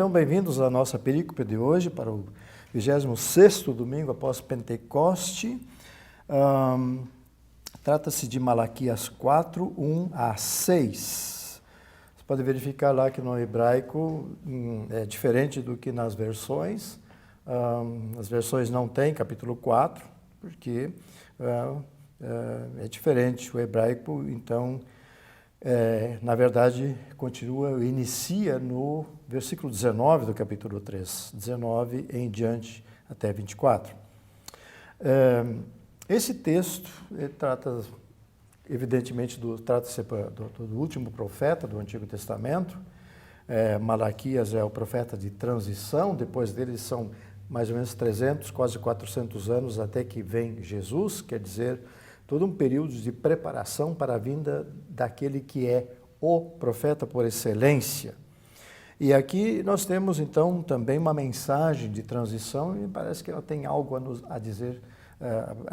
então bem-vindos à nossa perícope de hoje, para o 26º domingo após Pentecoste. Trata-se de Malaquias 4, 1 a 6. Você pode verificar lá que no hebraico é diferente do que nas versões. As versões não têm capítulo 4, porque é diferente. O hebraico, então, na verdade, inicia no versículo 19 do capítulo 3, 19 em diante até 24. Esse texto trata, evidentemente, trata-se do último profeta do Antigo Testamento. Malaquias é o profeta de transição, depois dele são mais ou menos 300, quase 400 anos até que vem Jesus, quer dizer, todo um período de preparação para a vinda daquele que é o profeta por excelência. E aqui nós temos, então, também uma mensagem de transição e parece que ela tem algo a dizer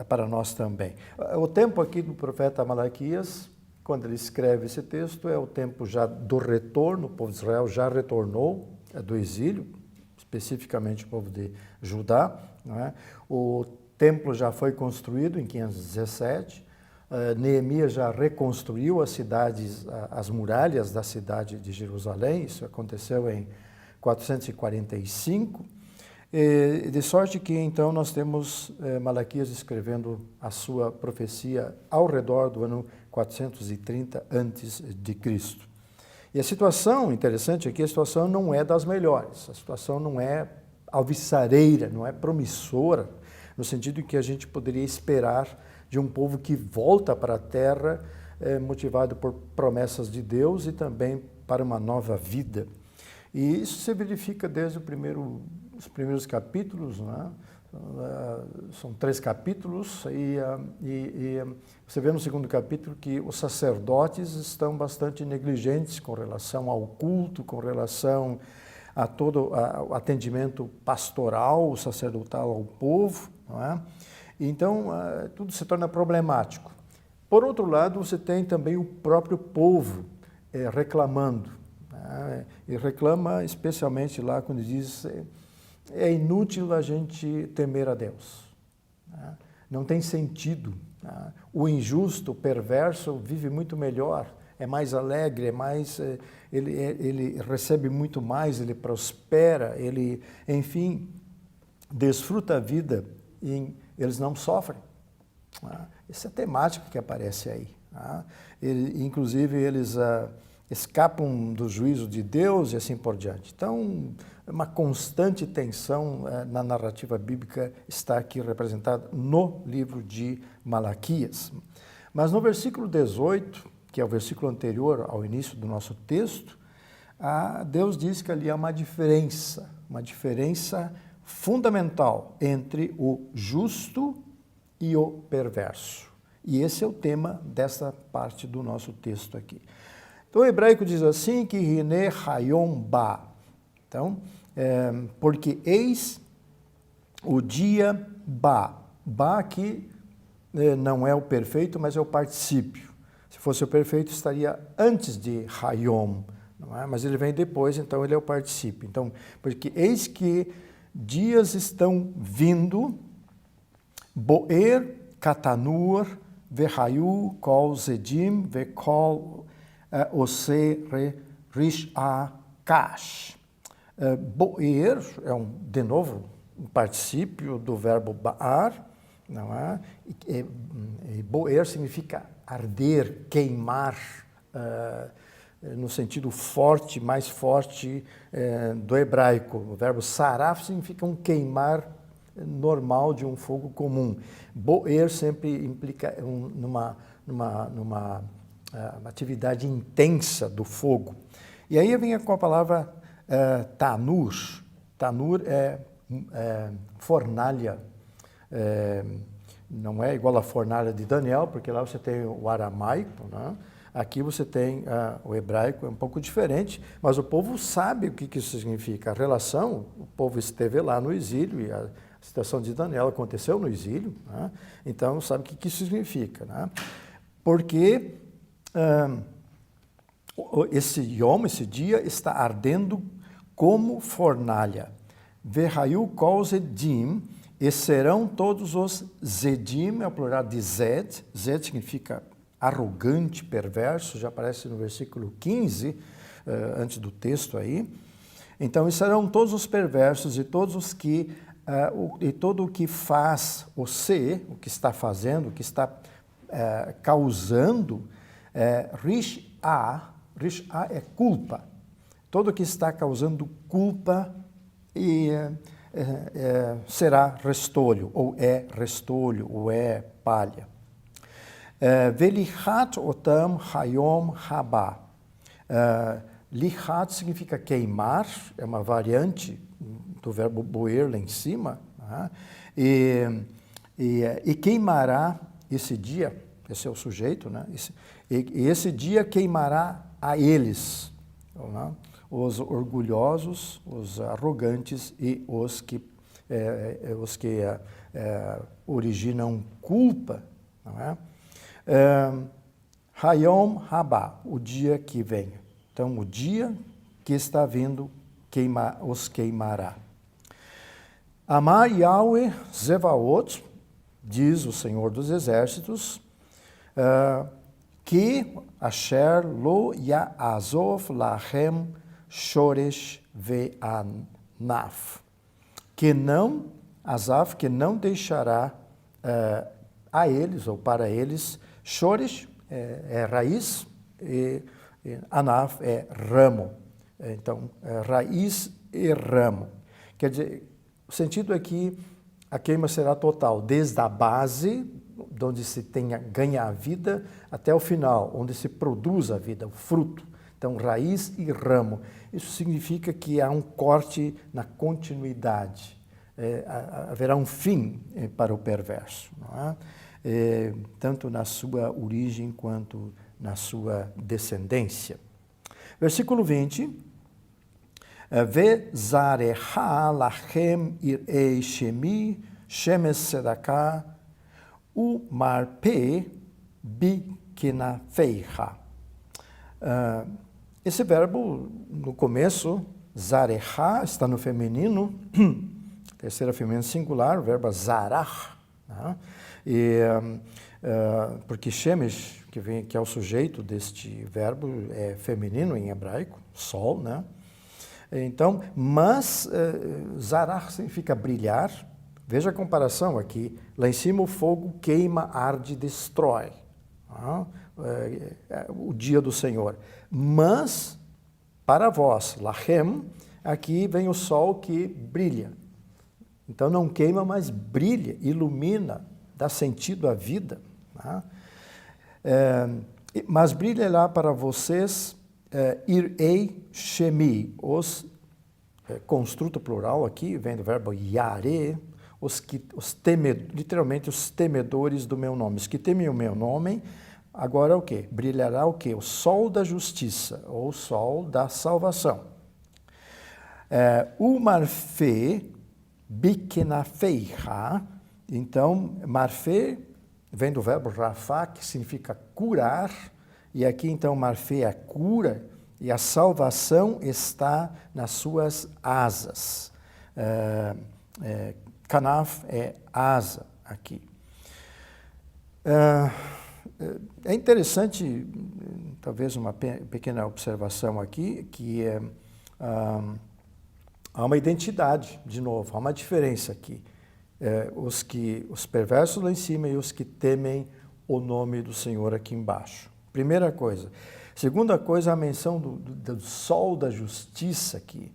para nós também. O tempo aqui do profeta Malaquias, quando ele escreve esse texto, é o tempo já do retorno, o povo de Israel já retornou do exílio, especificamente o povo de Judá, não é? O templo já foi construído em 517, Neemias já reconstruiu as muralhas da cidade de Jerusalém, isso aconteceu em 445, de sorte que então nós temos Malaquias escrevendo a sua profecia ao redor do ano 430 a.C. E a situação, interessante aqui, a situação não é das melhores, a situação não é alvissareira, não é promissora, no sentido que a gente poderia esperar de um povo que volta para a terra, motivado por promessas de Deus e também para uma nova vida. E isso se verifica desde os primeiros capítulos, né? São 3 capítulos, e você vê no segundo capítulo que os sacerdotes estão bastante negligentes com relação ao culto, com relação a todo o atendimento pastoral, sacerdotal ao povo, não é? Então, tudo se torna problemático. Por outro lado, você tem também o próprio povo reclamando, né? E reclama especialmente lá quando diz é inútil a gente temer a Deus, né? Não tem sentido, né? O injusto, o perverso vive muito melhor, é mais alegre, ele recebe muito mais, ele prospera, ele, enfim, desfruta a vida e eles não sofrem. Essa é a temática que aparece aí. Inclusive, eles escapam do juízo de Deus e assim por diante. Então, uma constante tensão na narrativa bíblica está aqui representada no livro de Malaquias. Mas no versículo 18, que é o versículo anterior ao início do nosso texto, Deus diz que ali há uma diferença fundamental entre o justo e o perverso. E esse é o tema dessa parte do nosso texto aqui. Então, o hebraico diz assim, que Hine Hayom Ba. Então, porque eis o dia Ba. Ba aqui não é o perfeito, mas é o particípio. Se fosse o perfeito, estaria antes de Hayom, não é? Mas ele vem depois, então ele é o particípio. Então, porque eis que dias estão vindo, Boer, Katanur, Vehayu, Kol Zedim, Vekol Ose Rish-a-Kash. Boer é de novo um particípio do verbo baar, não é? E boer significa arder, queimar, no sentido forte, mais forte do hebraico. O verbo saraf significa um queimar normal de um fogo comum. Boer sempre implica numa atividade intensa do fogo. E aí vem com a palavra tanur. Tanur é fornalha. Não é igual à fornalha de Daniel, porque lá você tem o aramaico, né? Aqui você tem o hebraico, é um pouco diferente, mas o povo sabe o que isso significa. A relação, o povo esteve lá no exílio e a situação de Daniel aconteceu no exílio, né? Então sabe o que isso significa, né? Porque esse dia está ardendo como fornalha. Verraiu kol zedim, e serão todos os zedim, é o plural de zed. Zed significa arrogante, perverso, já aparece no versículo 15, antes do texto aí. Então, serão todos os perversos e todos os que, e todo o que faz o que está fazendo, o que está causando, rish'a é culpa. Todo o que está causando culpa será restolho, ou é restolho, ou é palha. Velichat otam hayom haba. Lichat significa queimar, é uma variante do verbo boer lá em cima. Né? E queimará esse dia, esse é o sujeito, né? Esse dia queimará a eles, né? Os orgulhosos, os arrogantes e os que originam culpa. Não é? Hayom Haba, o dia que vem. Então, o dia que está vindo os queimará. Amar Yahweh Zevaot, diz o Senhor dos Exércitos, que Asher lo ya'azov lachem shoresh ve'anaf. Que não, Azaf, que não deixará a eles, ou para eles, shoresh é raiz, e anaf é ramo. Então, raiz e ramo. Quer dizer, o sentido é que a queima será total, desde a base, onde se ganha a vida, até o final, onde se produz a vida, o fruto. Então, raiz e ramo. Isso significa que há um corte na continuidade. Haverá um fim para o perverso, não é? Tanto na sua origem quanto na sua descendência. Versículo 20. Vezarecha lachem irei shemi shemes sedakah umarpe bikenafeicha. Esse verbo, no começo, zarecha, está no feminino, terceira feminina singular, o verbo zarach, né? Porque shemesh, que é o sujeito deste verbo, é feminino em hebraico, sol, né? Então, mas zarach significa brilhar. Veja a comparação aqui. Lá em cima o fogo queima, arde, destrói. O dia do Senhor. Mas, para vós, lachem, aqui vem o sol que brilha. Então não queima, mas brilha, ilumina, dá sentido à vida. Mas brilhará para vocês irei shemi, construto plural aqui, vem do verbo yare, literalmente os temedores do meu nome, os que temem o meu nome. Agora o quê? Brilhará o quê? O sol da justiça, ou o sol da salvação. O marfê bikenafeiha, então, marfê vem do verbo rafá, que significa curar, e aqui então marfê é cura, e a salvação está nas suas asas. Kanaf é asa aqui. É interessante, talvez uma pequena observação aqui, que há uma identidade, de novo, há uma diferença aqui. Os perversos lá em cima e os que temem o nome do Senhor aqui embaixo. Primeira coisa. Segunda coisa, a menção do sol da justiça aqui.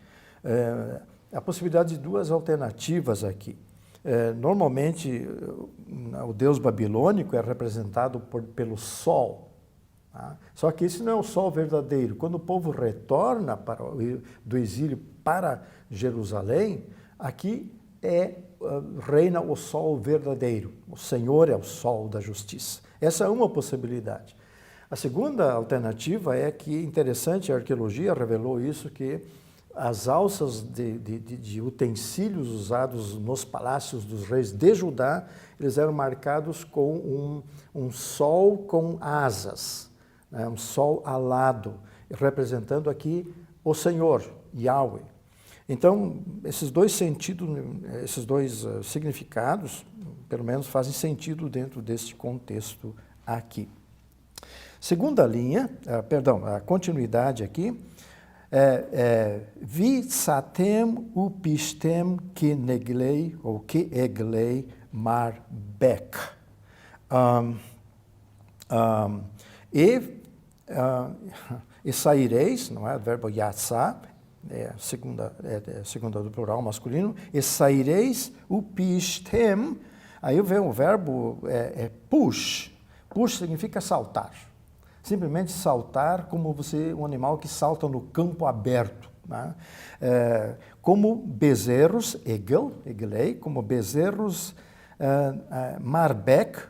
A possibilidade de duas alternativas aqui. Normalmente, o deus babilônico é representado pelo sol. Tá? Só que esse não é o sol verdadeiro. Quando o povo retorna do exílio para Jerusalém, aqui reina o sol verdadeiro. O Senhor é o sol da justiça. Essa é uma possibilidade. A segunda alternativa é que, interessante, a arqueologia revelou isso, que as alças de utensílios usados nos palácios dos reis de Judá, eles eram marcados com um sol com asas, né? Um sol alado, representando aqui o Senhor, Yahweh. Então, esses dois sentidos, esses dois significados, pelo menos fazem sentido dentro deste contexto aqui. Segunda linha, a continuidade aqui, vi satem upistem que neglei, ou que eglei marbek. E saireis, não é? O verbo yatsá, segunda do plural masculino, e saireis upistem, aí vem o verbo push. Push significa saltar. Simplesmente saltar como um animal que salta no campo aberto. Né? Como bezerros, eglei, como bezerros marbek.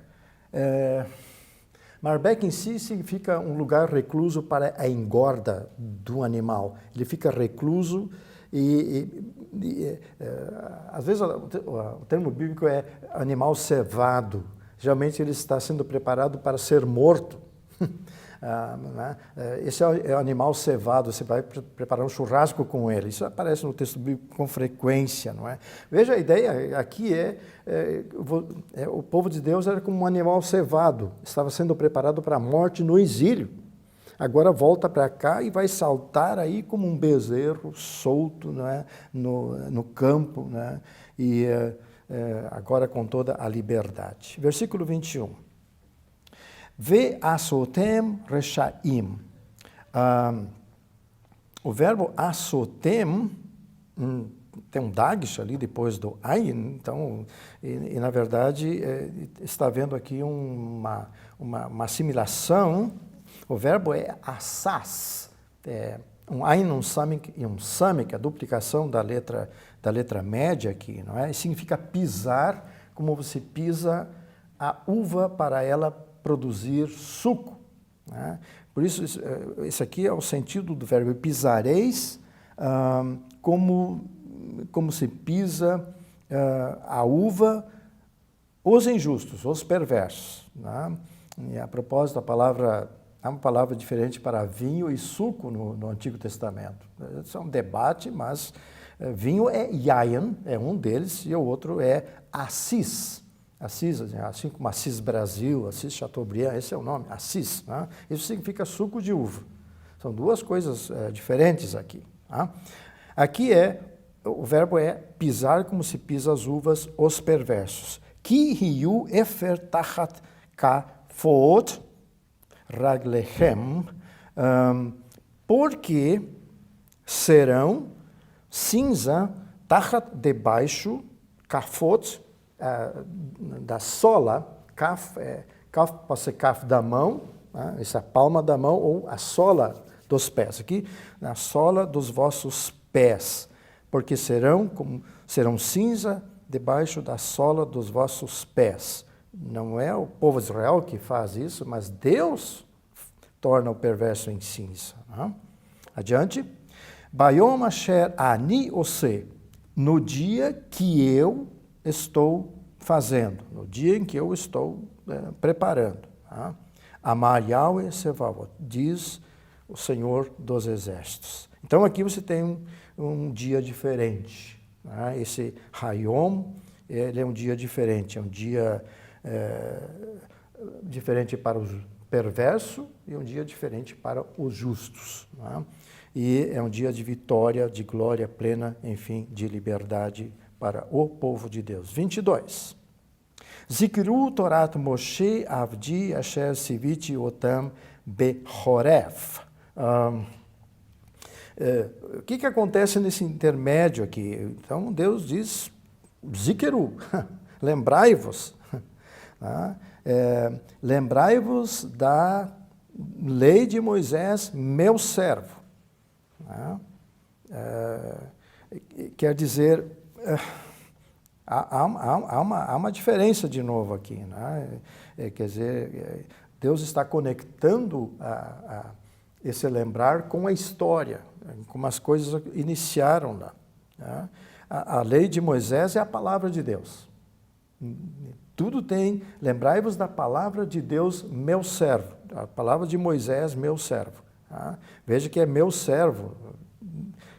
Marbek em si significa um lugar recluso para a engorda do animal. Ele fica recluso às vezes o termo bíblico é animal cevado. Geralmente ele está sendo preparado para ser morto. Né? Esse é o animal cevado, você vai preparar um churrasco com ele. Isso aparece no texto bíblico com frequência, não é? Veja, a ideia aqui o povo de Deus era como um animal cevado, estava sendo preparado para a morte no exílio. Agora volta para cá e vai saltar aí como um bezerro solto, não é? no campo, né? E agora com toda a liberdade. Versículo 21. Ve asotem reshaim. O verbo asotem tem um dagish ali depois do ayin, então, e na verdade está havendo aqui uma assimilação. O verbo é assas, um ayin, um samik e um samik, a duplicação da letra média aqui, não é? E significa pisar, como você pisa a uva para ela produzir suco. Né? Por isso, esse aqui é o sentido do verbo pisareis, como se pisa a uva, os injustos, os perversos. Né? E a propósito, há uma palavra diferente para vinho e suco no Antigo Testamento. Isso é um debate, mas vinho é yain, é um deles, e o outro é assis. Assis, assim como Assis Brasil, Assis Chateaubriand, esse é o nome, Assis. Né? Isso significa suco de uva. São duas coisas diferentes aqui. Tá? Aqui o verbo é pisar como se pisa as uvas, os perversos. Ki hiu efer tachat kafot raglechem, porque serão cinza, tachat debaixo, kafot, da sola, kaf pode ser kaf da mão, né? Essa é a palma da mão, ou a sola dos pés. Aqui, na sola dos vossos pés, porque serão cinza debaixo da sola dos vossos pés. Não é o povo de Israel que faz isso, mas Deus torna o perverso em cinza. Né? Adiante. Bayom asher ani ose, no dia que eu estou fazendo, no dia em que eu estou preparando. Tá? Amar Yahweh Sevaot, diz o Senhor dos Exércitos. Então aqui você tem um dia diferente. Tá? Esse Hayom, ele é um dia diferente, é um dia diferente para o perverso e um dia diferente para os justos. Tá? E é um dia de vitória, de glória plena, enfim, de liberdade para o povo de Deus. 22. Zikru Torat Moshe Avdi Asher Siviti Otam Behoref. O que acontece nesse intermédio aqui? Então, Deus diz, Zikru, lembrai-vos. Lembrai-vos da lei de Moisés, meu servo. Quer dizer, há uma diferença de novo aqui. Né? Quer dizer, Deus está conectando esse lembrar com a história, como as coisas iniciaram lá. Né? A lei de Moisés é a palavra de Deus. Tudo tem, lembrai-vos da palavra de Deus, meu servo. A palavra de Moisés, meu servo. Tá? Veja que é meu servo.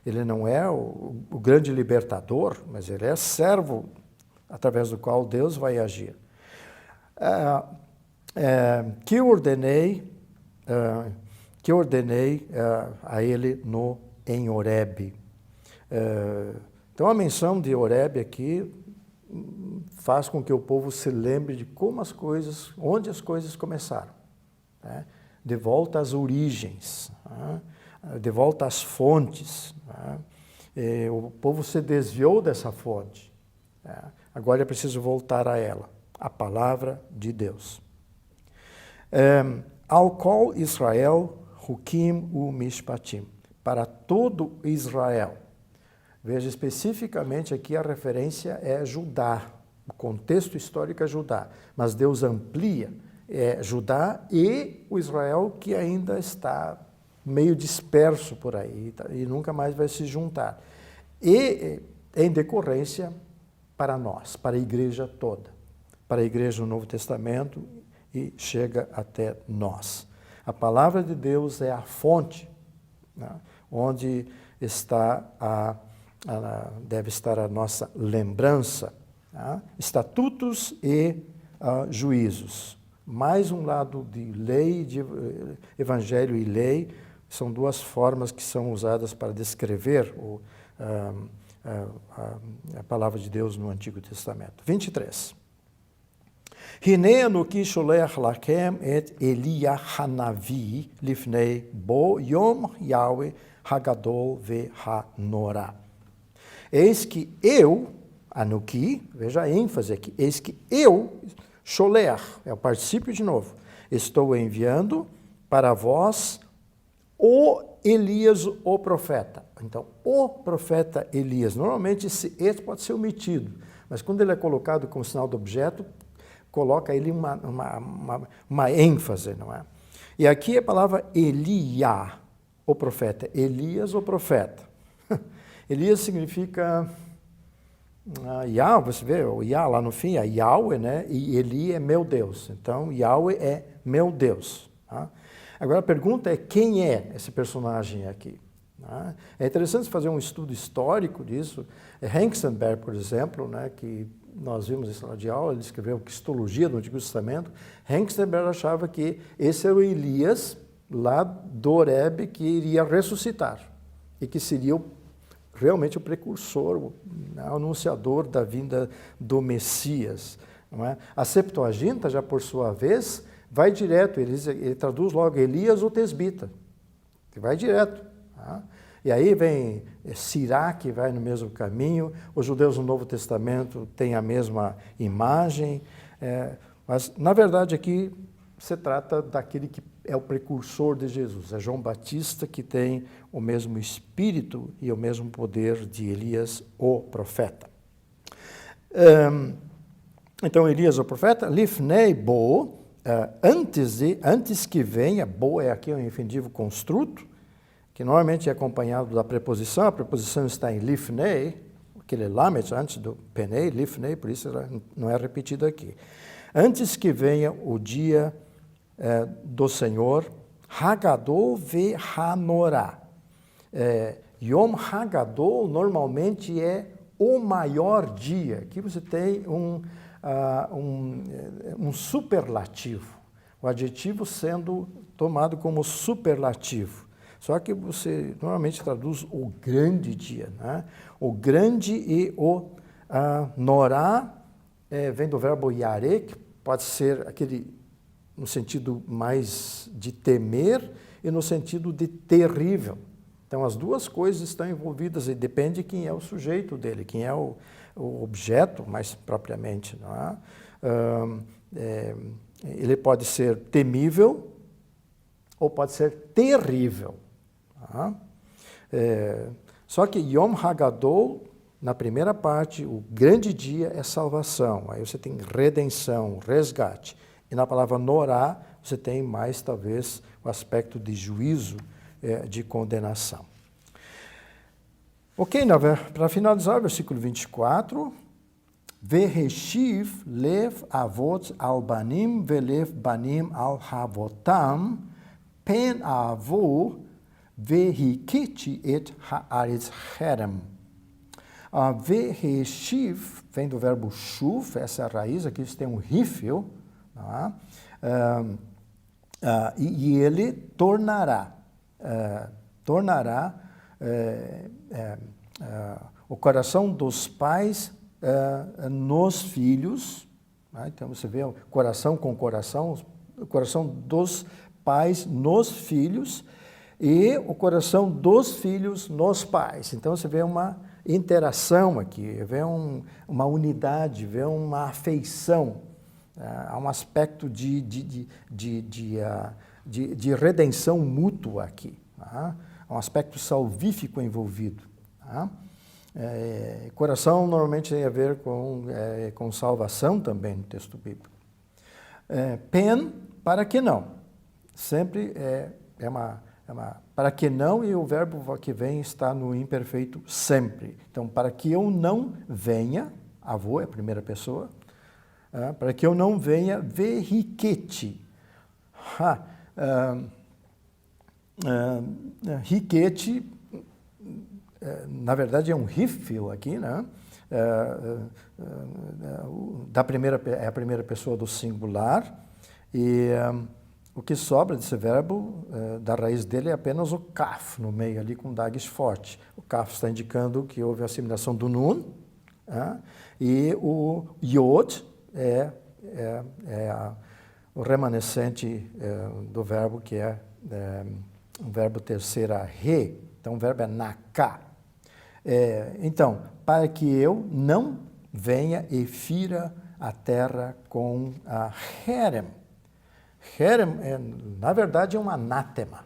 Ele não é o grande libertador, mas ele é servo através do qual Deus vai agir. Que ordenei a ele em Horebe. Então a menção de Horebe aqui faz com que o povo se lembre de onde as coisas começaram, né? De volta às origens, né? De volta às fontes, né? O povo se desviou dessa fonte, né? Agora é preciso voltar a ela, a palavra de Deus. Ao qual Israel, Hukim u Mishpatim, para todo Israel. Veja, especificamente aqui a referência é Judá, o contexto histórico é Judá, mas Deus amplia, Judá e o Israel que ainda está meio disperso por aí e nunca mais vai se juntar. E em decorrência para nós, para a igreja toda, para a igreja do Novo Testamento e chega até nós. A palavra de Deus é a fonte, né, onde deve estar a nossa lembrança, né, estatutos e juízos. Mais um lado de lei, de evangelho e lei, são duas formas que são usadas para descrever a palavra de Deus no Antigo Testamento. 23. Hine anuki sholeach lachem et Elia Hanavi lifnei bo yom Yahweh hagadol ve hanorá. Eis que eu, anuki, veja a ênfase aqui, eis que eu, sholeach, é o particípio de novo, estou enviando para vós o Elias, o profeta. Então, o profeta Elias, normalmente esse pode ser omitido, mas quando ele é colocado como sinal do objeto, coloca ele uma ênfase, não é? E aqui a palavra Elia, o profeta. Elias, o profeta. Elias significa Yah, você vê, o Yah lá no fim é Yahweh, né? E Eli é meu Deus. Então, Yahweh é meu Deus. Tá? Agora a pergunta é quem é esse personagem aqui? Tá? É interessante fazer um estudo histórico disso. Hengstenberg, por exemplo, né, que nós vimos em sala de aula, ele escreveu Cristologia do Antigo Testamento. Hengstenberg achava que esse era o Elias, lá do Horebe, que iria ressuscitar e que seria realmente o precursor, o anunciador da vinda do Messias. Não é? A Septuaginta, já por sua vez, vai direto, ele traduz logo Elias o Tesbita, que vai direto. Tá? E aí vem Sirá, que vai no mesmo caminho. Os judeus no Novo Testamento têm a mesma imagem. Mas, na verdade, aqui se trata daquele que é o precursor de Jesus. É João Batista, que tem o mesmo espírito e o mesmo poder de Elias, o profeta. Então, Elias, o profeta, Lifnei bo, antes que venha, bo é aqui um infinitivo construto, que normalmente é acompanhado da preposição. A preposição está em lifnei, aquele lamet antes do penei, lifnei, por isso ela não é repetida aqui. Antes que venha o dia do Senhor, Hagadol ve Hanorá. Yom Hagadol normalmente é o maior dia. Aqui você tem um superlativo, o adjetivo sendo tomado como superlativo. Só que você normalmente traduz o grande dia, né? O grande e o norá vem do verbo yare, que pode ser aquele no sentido mais de temer e no sentido de terrível. Então as duas coisas estão envolvidas e depende de quem é o sujeito dele, quem é o objeto mais propriamente. Não é? Ele pode ser temível ou pode ser terrível. Só que Yom Hagadol, na primeira parte, o grande dia é salvação. Aí você tem redenção, resgate. E na palavra Norá, você tem mais, talvez, o aspecto de juízo, de condenação. Ok, para finalizar, versículo 24. Veheshiv lev avot al banim velev banim al havotam pen avu Vehikiti et haaretz herem. Veheshiv vem do verbo shuv, essa é a raiz, aqui você tem um rifil, tá? E ele tornará o coração dos pais nos filhos, né? Então você vê o coração com coração, o coração dos pais nos filhos e o coração dos filhos nos pais. Então você vê uma interação aqui, vê uma unidade, vê uma afeição, há um aspecto de redenção mútua aqui, há um aspecto salvífico envolvido. Coração normalmente tem a ver com salvação também no texto bíblico. Pen, para que não. Sempre para que não, e o verbo que vem está no imperfeito sempre. Então, para que eu não venha, avô é a primeira pessoa, para que eu não venha, vehiketi. Hiketi, na verdade, é um rifil aqui, né? É a primeira pessoa do singular, e o que sobra desse verbo, da raiz dele, é apenas o kaf, no meio ali com dagues forte. O kaf está indicando que houve a assimilação do nun, e o yod é o remanescente do verbo, que é o verbo terceira re. Então, o verbo é naká. Então, para que eu não venha e fira a terra com a herem. Herem, na verdade, é um anátema,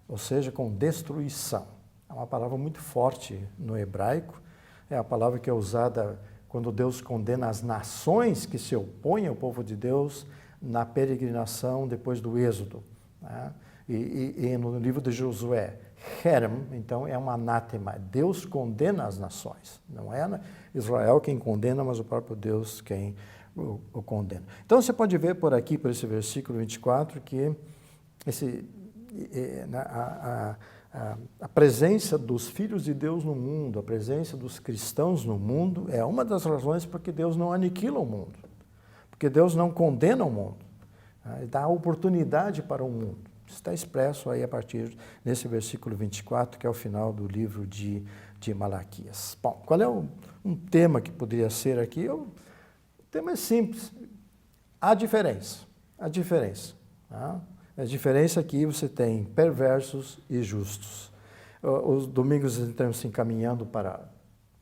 ou seja, com destruição. É uma palavra muito forte no hebraico, é a palavra que é usada quando Deus condena as nações que se opõem ao povo de Deus na peregrinação depois do Êxodo, né? E no livro de Josué, herem, então, é um anátema. Deus condena as nações. Não é Israel quem condena, mas o próprio Deus quem o condena. Então, você pode ver por aqui, por esse versículo 24, que a presença dos filhos de Deus no mundo, a presença dos cristãos no mundo, é uma das razões porque Deus não aniquila o mundo. Porque Deus não condena o mundo. Ele dá oportunidade para o mundo. Está expresso aí a partir desse versículo 24, que é o final do livro de Malaquias. Bom, qual é um tema que poderia ser aqui? O tema é simples. A diferença. A diferença. Tá? A diferença aqui você tem perversos e justos. Os domingos estamos se encaminhando para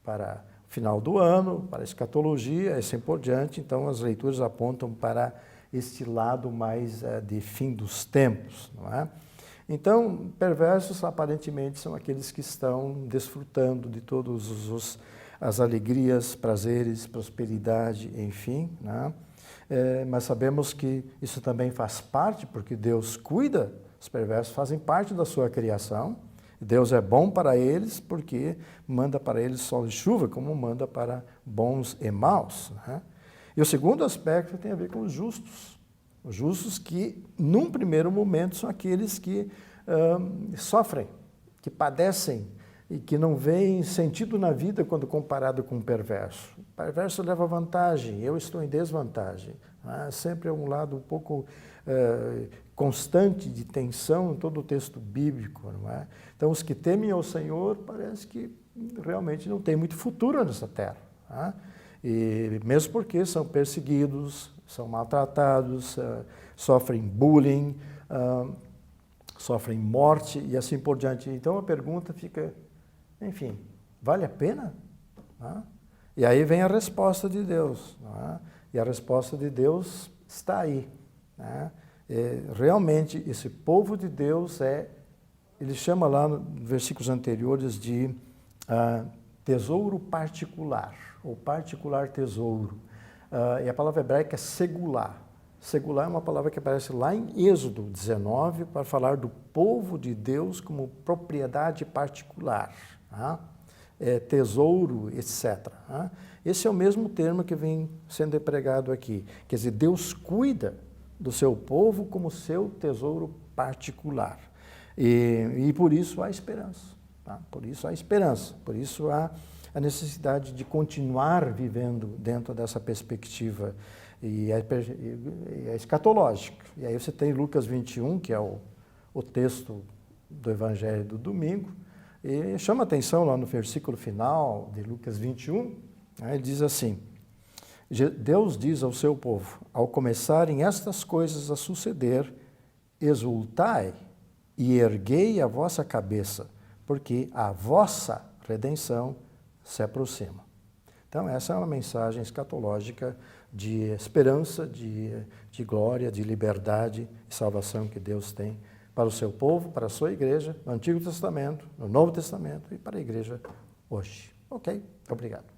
o final do ano, para a escatologia, e assim por diante. Então, as leituras apontam para este lado mais de fim dos tempos, não é? Então, perversos aparentemente são aqueles que estão desfrutando de todas as alegrias, prazeres, prosperidade, enfim, né? Mas sabemos que isso também faz parte, porque Deus cuida, os perversos fazem parte da sua criação. Deus é bom para eles porque manda para eles sol e chuva, como manda para bons e maus, né? E o segundo aspecto tem a ver com os justos. Os justos que, num primeiro momento, são aqueles que sofrem, que padecem e que não veem sentido na vida quando comparado com o perverso. O perverso leva vantagem, eu estou em desvantagem. Né? Sempre é um lado um pouco constante de tensão em todo o texto bíblico. Não é? Então, os que temem ao Senhor parece que realmente não tem muito futuro nessa terra. Né? E mesmo porque são perseguidos, são maltratados, sofrem bullying, sofrem morte e assim por diante. Então a pergunta fica, enfim, vale a pena? E aí vem a resposta de Deus. E a resposta de Deus está aí. Realmente esse povo de Deus ele chama lá nos versículos anteriores de tesouro particular, ou particular tesouro. E a palavra hebraica é segular. Segular é uma palavra que aparece lá em Êxodo 19 para falar do povo de Deus como propriedade particular, tesouro, etc. Esse é o mesmo termo que vem sendo empregado aqui. Quer dizer, Deus cuida do seu povo como seu tesouro particular. E por isso há esperança. Tá? Por isso há esperança. Por isso há a necessidade de continuar vivendo dentro dessa perspectiva e é escatológica. E aí você tem Lucas 21, que é o texto do Evangelho do domingo, e chama atenção lá no versículo final de Lucas 21, né, ele diz assim, Deus diz ao seu povo, ao começarem estas coisas a suceder, exultai e erguei a vossa cabeça, porque a vossa redenção se aproxima. Então, essa é uma mensagem escatológica de esperança, de glória, de liberdade e salvação que Deus tem para o seu povo, para a sua igreja, no Antigo Testamento, no Novo Testamento e para a igreja hoje. Ok? Obrigado.